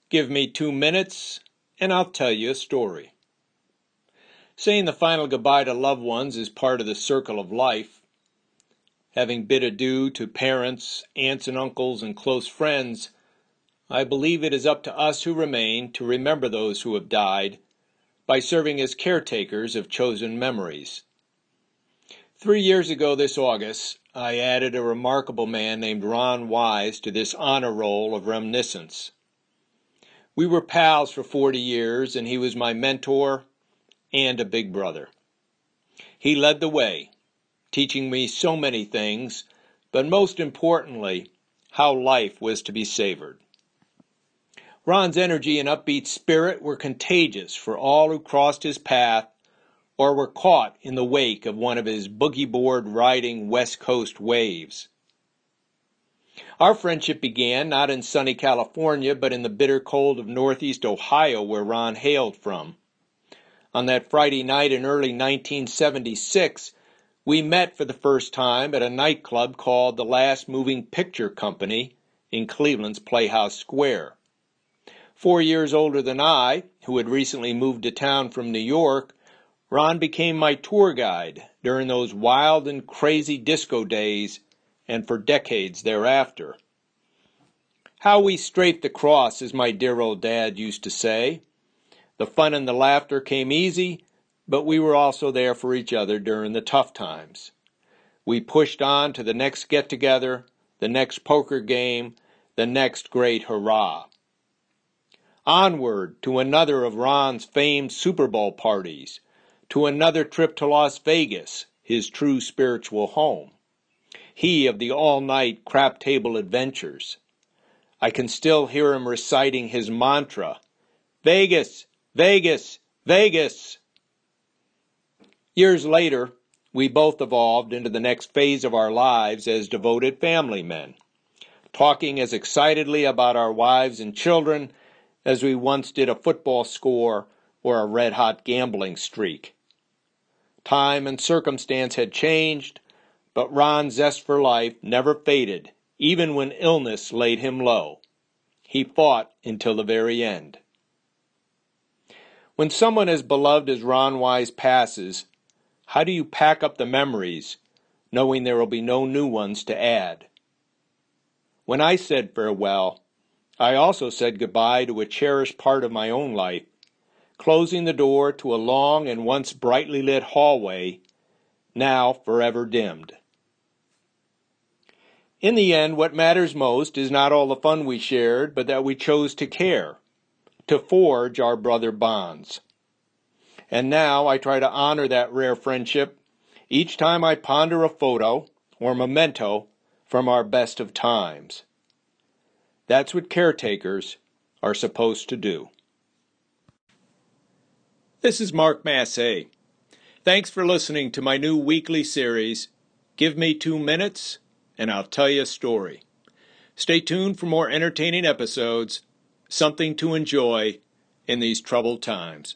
Give me 2 minutes, and I'll tell you a story. Saying the final goodbye to loved ones is part of the circle of life. Having bid adieu to parents, aunts and uncles, and close friends, I believe it is up to us who remain to remember those who have died by serving as caretakers of chosen memories. 3 years ago this August, I added a remarkable man named Ron Wise to this honor roll of reminiscence. We were pals for 40 years, and he was my mentor and a big brother. He led the way, teaching me so many things, but most importantly, how life was to be savored. Ron's energy and upbeat spirit were contagious for all who crossed his path or were caught in the wake of one of his boogie board riding West Coast waves. Our friendship began not in sunny California, but in the bitter cold of Northeast Ohio, where Ron hailed from. On that Friday night in early 1976, we met for the first time at a nightclub called the Last Moving Picture Company in Cleveland's Playhouse Square. 4 years older than I, who had recently moved to town from New York, Ron became my tour guide during those wild and crazy disco days and for decades thereafter. How we strafed the cross, as my dear old dad used to say. The fun and the laughter came easy, but we were also there for each other during the tough times. We pushed on to the next get-together, the next poker game, the next great hurrah. Onward to another of Ron's famed Super Bowl parties, to another trip to Las Vegas, his true spiritual home. He of the all-night crap table adventures. I can still hear him reciting his mantra, Vegas, Vegas, Vegas. Years later, we both evolved into the next phase of our lives as devoted family men, talking as excitedly about our wives and children as we once did a football score or a red-hot gambling streak. Time and circumstance had changed, but Ron's zest for life never faded, even when illness laid him low. He fought until the very end. When someone as beloved as Ron Wise passes, how do you pack up the memories, knowing there will be no new ones to add? When I said farewell, I also said goodbye to a cherished part of my own life, closing the door to a long and once brightly lit hallway, now forever dimmed. In the end, what matters most is not all the fun we shared, but that we chose to care, to forge our brother bonds. And now I try to honor that rare friendship each time I ponder a photo or memento from our best of times. That's what caretakers are supposed to do. This is Mark Massey. Thanks for listening to my new weekly series, Give Me 2 Minutes, and I'll tell you a story. Stay tuned for more entertaining episodes, something to enjoy in these troubled times.